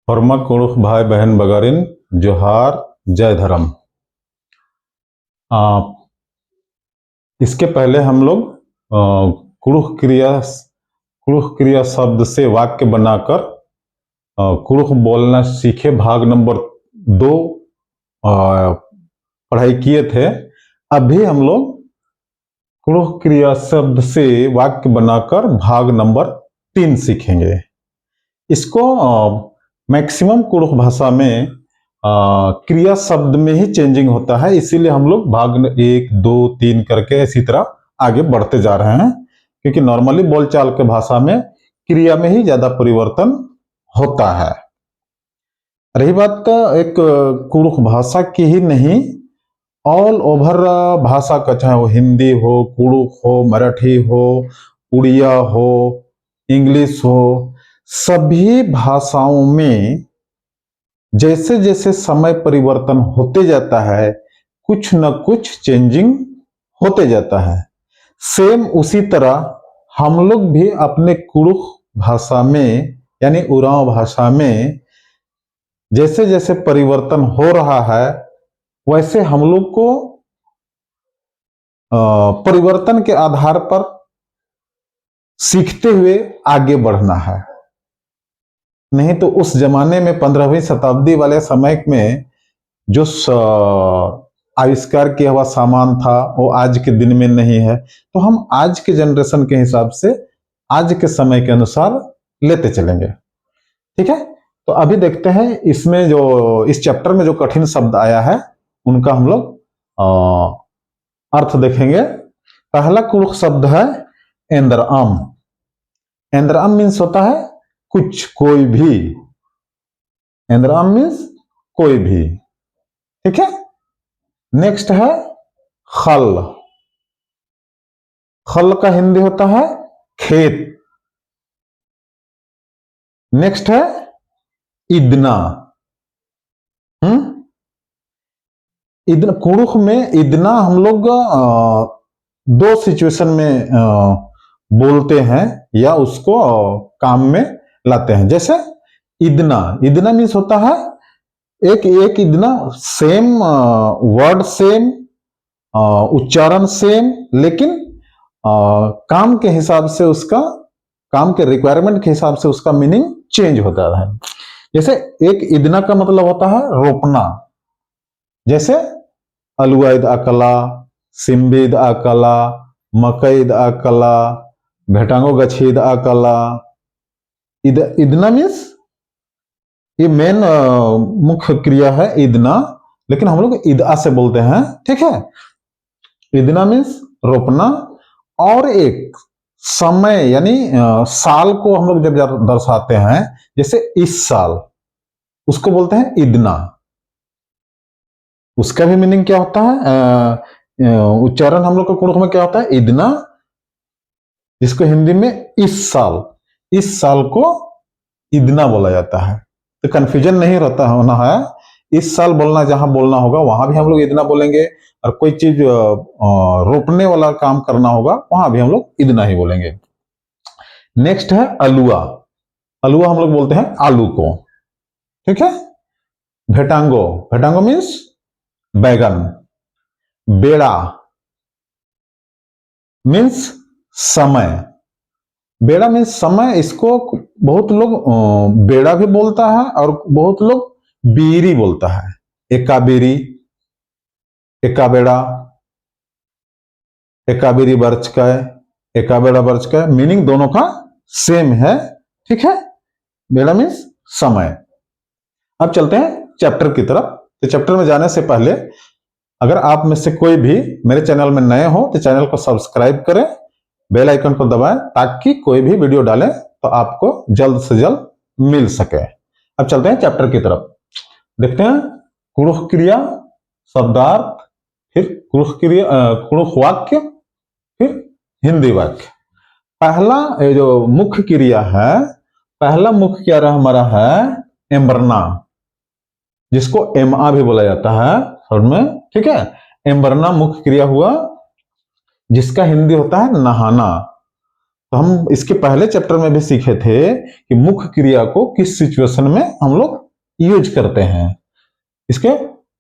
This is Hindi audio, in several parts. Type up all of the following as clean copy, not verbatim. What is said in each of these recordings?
फर्मा कुरुख भाई बहन बगारिन जोहार जय धर्म। इसके पहले हम लोग कुरुख क्रिया शब्द से वाक्य बनाकर कुरुख बोलना सीखे भाग नंबर 2 पढ़ाई किए थे। अभी हम लोग कुरुख क्रिया शब्द से वाक्य बनाकर भाग नंबर 3 सीखेंगे। इसको मैक्सिमम कुरुख भाषा में क्रिया शब्द में ही चेंजिंग होता है, इसीलिए हम लोग भाग 1, 2, 3 करके इसी तरह आगे बढ़ते जा रहे हैं, क्योंकि नॉर्मली बोलचाल के भाषा में क्रिया में ही ज्यादा परिवर्तन होता है। रही बात एक कुरुख भाषा की ही नहीं, ऑल ओवर भाषा का, चाहे वो हिंदी हो, कुरुख हो, मराठी हो, उड़िया हो, इंग्लिश हो, सभी भाषाओं में जैसे जैसे समय परिवर्तन होते जाता है कुछ न कुछ चेंजिंग होते जाता है। सेम उसी तरह हम लोग भी अपने कुरुख भाषा में यानी उरांव भाषा में जैसे जैसे परिवर्तन हो रहा है वैसे हम लोग को परिवर्तन के आधार पर सीखते हुए आगे बढ़ना है। नहीं तो उस जमाने में 15वीं शताब्दी वाले समय में जो आविष्कार किया हुआ सामान था वो आज के दिन में नहीं है, तो हम आज के जनरेशन के हिसाब से आज के समय के अनुसार लेते चलेंगे। ठीक है, तो अभी देखते हैं इसमें जो इस चैप्टर में जो कठिन शब्द आया है उनका हम लोग अर्थ देखेंगे। पहला कुरुख शब्द है एंद्रआम। एंद्रआम मीन्स होता है कुछ, कोई भी। एंद्रआम मीन्स कोई भी। ठीक है, नेक्स्ट है खल। खल का हिंदी होता है खेत। नेक्स्ट है इदना। इदना कुरुख में इदना हम लोग 2 सिचुएशन में बोलते हैं या उसको काम में लाते हैं। जैसे इदना, इदना मीन्स होता है एक इदना, सेम वर्ड, सेम उच्चारण सेम, लेकिन काम के हिसाब से उसका, काम के रिक्वायरमेंट के हिसाब से उसका मीनिंग चेंज होता है। जैसे एक इदना का मतलब होता है रोपना, जैसे अलुआइद आकला, सिम्बिद आकला, मकईद आकला, भेटांगो गछीद आकला। इदना मीन्स ये मेन मुख्य क्रिया है इदना, लेकिन हम लोग इदआ से बोलते हैं। ठीक है, इदना मीन्स रोपना। और एक समय यानी साल को हम लोग जब दर्शाते हैं, जैसे इस साल, उसको बोलते हैं इदना। उसका भी मीनिंग क्या होता है, उच्चारण हम लोग को कुरुख में क्या होता है इदना, जिसको हिंदी में इस साल को इदना बोला जाता है। तो कंफ्यूजन नहीं रहता होना है, इस साल बोलना, जहां बोलना होगा वहां भी हम लोग इदना बोलेंगे, और कोई चीज रोपने वाला काम करना होगा वहां भी हम लोग इदना ही बोलेंगे। नेक्स्ट है अलुआ। अलुआ हम लोग बोलते हैं आलू को। ठीक है, भेटांगो, भेटांगो मीन्स बैगन। बेड़ा मीन्स समय। बेड़ा मीन्स समय, इसको बहुत लोग बेड़ा भी बोलता है और बहुत लोग बीरी बोलता है। एका बीरी, एका बेड़ा, एका बीरी बर्च का, एका बेड़ा बर्च का, मीनिंग दोनों का सेम है। ठीक है, बेड़ा मीन्स समय। अब चलते हैं चैप्टर की तरफ। तो चैप्टर में जाने से पहले अगर आप में से कोई भी मेरे चैनल में नए हो तो चैनल को सब्सक्राइब करें, बेल आइकन को दबाएं, ताकि कोई भी वीडियो डालें तो आपको जल्द से जल्द मिल सके। अब चलते हैं चैप्टर की तरफ, देखते हैं कुरुख क्रिया, शब्दार्थ, फिर कुरुख क्रिया, कुरुख वाक्य, फिर हिंदी वाक्य। पहला जो मुख्य क्रिया है, पहला मुख्य क्रिया हमारा है एम्बरना, जिसको एमआ भी बोला जाता है शब्द में। ठीक है, एम्बरना मुख्य क्रिया हुआ, जिसका हिंदी होता है नहाना। तो हम इसके पहले चैप्टर में भी सीखे थे कि मुख्य क्रिया को किस सिचुएशन में हम लोग यूज करते हैं। इसके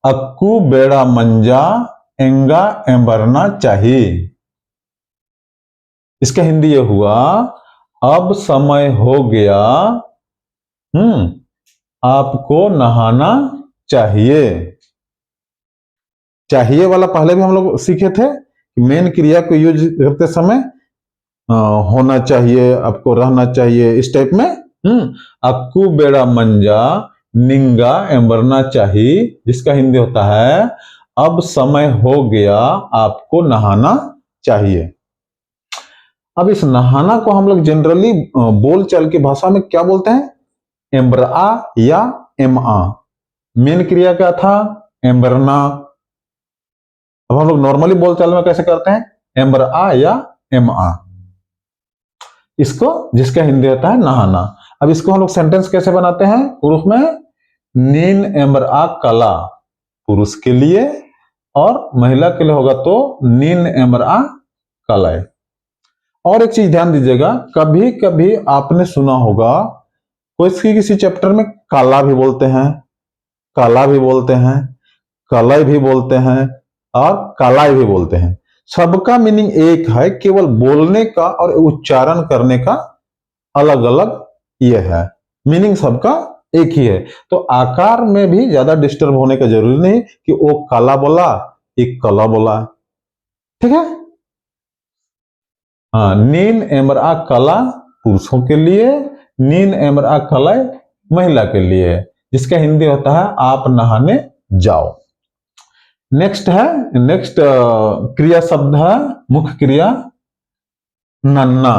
अक्कू बेड़ा मंजा एंगा एंबरना चाहिए, इसका हिंदी ये हुआ अब समय हो गया आपको नहाना चाहिए। चाहिए वाला पहले भी हम लोग सीखे थे कि मेन क्रिया को यूज करते समय होना चाहिए, आपको रहना चाहिए, इस टाइप में। अक्कू बेड़ा मंजा निंगा एंबरना चाहिए, जिसका हिंदी होता है अब समय हो गया आपको नहाना चाहिए। अब इस नहाना को हम लोग जनरली बोल चाल की भाषा में क्या बोलते हैं? एम्बरा या एमआ। मेन क्रिया क्या था? एम्बरना। अब हम लोग नॉर्मली बोलचाल में कैसे करते हैं? एम्बरा या एमआ, इसको जिसका हिंदी होता है नहाना। अब इसको हम लोग सेंटेंस कैसे बनाते हैं? पुरुष में नीन एम्बरा कला, पुरुष के लिए, और महिला के लिए होगा तो नीन एम्बरा कलाए। और एक चीज ध्यान दीजिएगा, कभी कभी आपने सुना होगा कोई किसी चैप्टर में काला भी बोलते हैं, काला भी बोलते हैं, कलय भी बोलते हैं और कालाय भी बोलते हैं। सबका मीनिंग एक है, केवल बोलने का और उच्चारण करने का अलग अलग ये है, मीनिंग सबका एक ही है। तो आकार में भी ज्यादा डिस्टर्ब होने का जरूरी नहीं कि वो काला बोला एक कला बोला, ठीक है। हाँ, नीन एमरा कला पुरुषों के लिए, नीन एमरा कलय महिला के लिए, जिसका हिंदी होता है आप नहाने जाओ। नेक्स्ट क्रिया शब्द है मुख्य क्रिया नन्ना।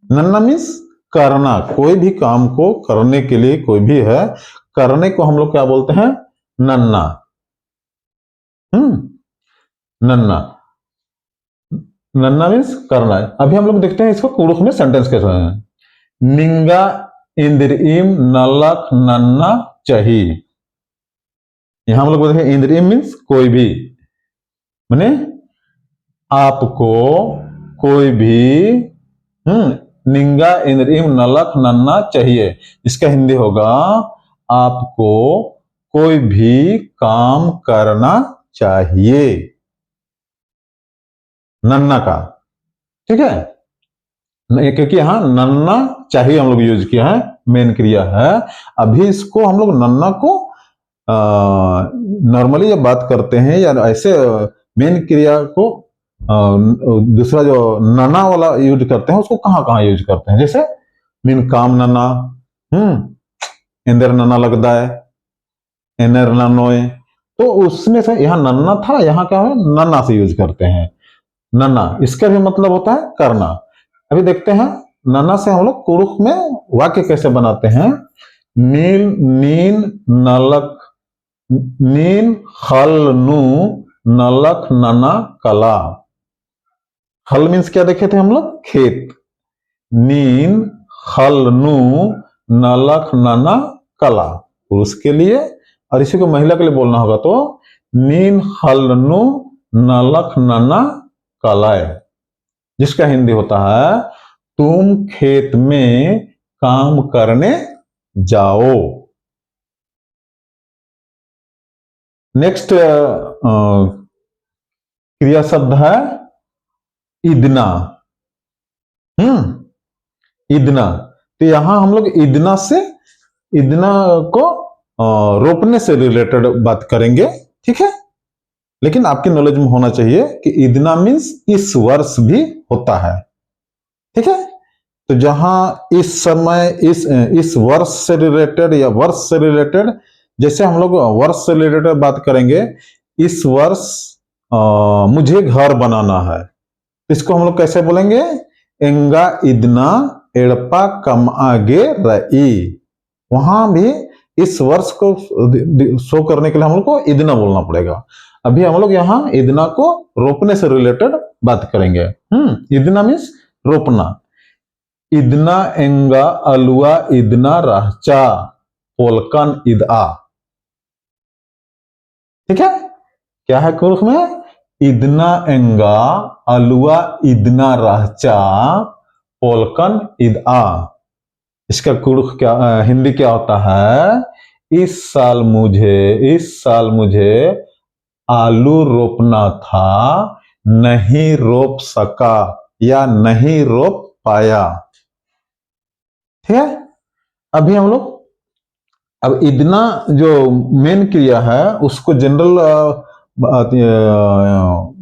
नन्ना मीन्स करना, कोई भी काम को करने के लिए, कोई भी है करने को हम लोग क्या बोलते हैं? नन्ना। नन्ना, नन्ना मीन्स करना है। अभी हम लोग देखते हैं इसको कुड़ुख में सेंटेंस कैसे है। निंगा इंद्रिम नलक नन्ना चही। यहां हम लोग बोलते हैं इंद्रिम मीन्स कोई भी, माने आपको कोई भी निंगा इंद्रिम नलक नन्ना चाहिए, इसका हिंदी होगा आपको कोई भी काम करना चाहिए, नन्ना का, ठीक है। क्योंकि यहां नन्ना चाहिए हम लोग यूज किया है, मेन क्रिया है। अभी इसको हम लोग नन्ना को नॉर्मली जब बात करते हैं या ऐसे मेन क्रिया को दूसरा जो नना वाला यूज करते हैं उसको कहां कहां यूज करते हैं? जैसे मीन काम नना, इंदर नना लगता है, एनर ननोए, तो उसमें से यहाँ नन्ना था, यहाँ क्या है नन्ना से यूज करते हैं। नन्ना इसका भी मतलब होता है करना। अभी देखते हैं नन्ना से हम लोग कुरुख में वाक्य कैसे बनाते हैं। नील नीन नलक नीन हल नु नलक नना कला। हल मीन्स क्या देखे थे हम लोग? खेत। नीन हल नु नलक नना कला पुरुष के लिए, और इसी को महिला के लिए बोलना होगा तो नीन हल नु नलक नना कलाय, जिसका हिंदी होता है तुम खेत में काम करने जाओ। नेक्स्ट क्रिया शब्द है इदना। इदना, तो यहां हम लोग इदना को रोपने से रिलेटेड बात करेंगे, ठीक है। लेकिन आपकी नॉलेज में होना चाहिए कि इदना मीन्स इस वर्ष भी होता है, ठीक है। तो जहां इस समय इस वर्ष से रिलेटेड या वर्ष से रिलेटेड, जैसे हम लोग वर्ष से रिलेटेड बात करेंगे, इस वर्ष मुझे घर बनाना है, इसको हम लोग कैसे बोलेंगे? एंगा इदना एड़पा कम आगे रई। वहां भी इस वर्ष को शो करने के लिए हम लोग को इदना बोलना पड़ेगा। अभी हम लोग यहाँ इदना को रोपने से रिलेटेड बात करेंगे। इदना मीन्स रोपना। इदना एंगा अलुआ इदना रहचा पोलकन इदा, ठीक है। क्या है कुरुख में? इदना एंगा अलुआ इदना रहचा पोलकन इदआ। इसका कुड़ुख क्या हिंदी क्या होता है? इस साल मुझे आलू रोपना था, नहीं रोप सका या नहीं रोप पाया। ठीक है, अभी हम लोग अब इदना जो मेन क्रिया है उसको जनरल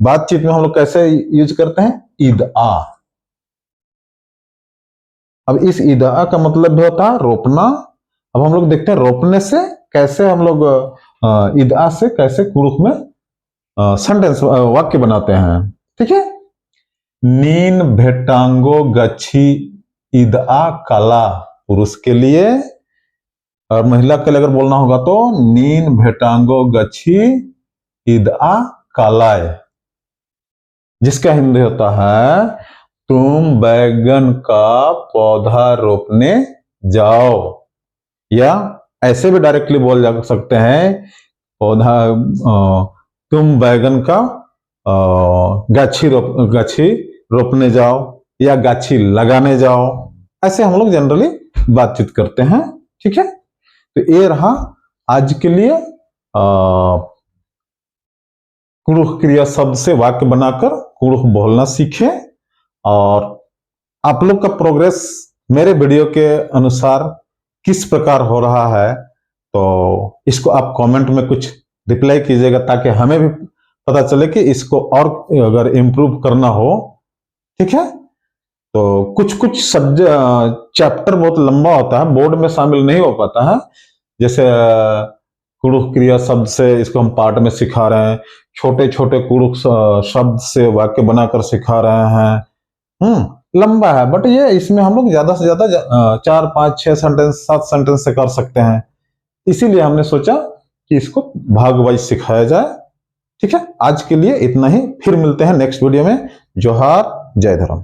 बातचीत में हम लोग कैसे यूज करते हैं? इदआ। अब इस इदआ का मतलब भी होता है रोपना। अब हम लोग देखते हैं रोपने से कैसे हम लोग इदआ से कैसे कुड़ुख में सेंटेंस वाक्य बनाते हैं। ठीक है, नीन भेटांगो गच्छी इदआ कला पुरुष के लिए, और महिला के लिए अगर बोलना होगा तो नीन भेटांगो गच्छी इदआ कलाय, जिसका हिंदी होता है तुम बैगन का पौधा रोपने जाओ। या ऐसे भी डायरेक्टली बोल जा सकते हैं पौधा तुम बैगन का गाछी रोपने जाओ या गाछी लगाने जाओ। ऐसे हम लोग जनरली बातचीत करते हैं। ठीक है, तो ये रहा आज के लिए कुड़ुख क्रिया शब्द से वाक्य बनाकर कुड़ुख बोलना सीखें। और आप लोग का प्रोग्रेस मेरे वीडियो के अनुसार किस प्रकार हो रहा है तो इसको आप कमेंट में कुछ रिप्लाई कीजिएगा, ताकि हमें भी पता चले कि इसको और अगर इम्प्रूव करना हो। ठीक है, तो कुछ सब्जेक्ट चैप्टर बहुत लंबा होता है, बोर्ड में शामिल नहीं हो पाता है। जैसे कुड़ुख क्रिया शब्द से इसको हम पार्ट में सिखा रहे हैं, छोटे छोटे कुड़ुख शब्द से वाक्य बनाकर सिखा रहे हैं। लंबा है, बट ये इसमें हम लोग ज्यादा से ज्यादा 4 5 6 सेंटेंस 7 सेंटेंस से कर सकते हैं। इसीलिए हमने सोचा कि इसको भाग वाइज सिखाया जाए। ठीक है, आज के लिए इतना ही, फिर मिलते हैं नेक्स्ट वीडियो में। जोहार, जय धर्म।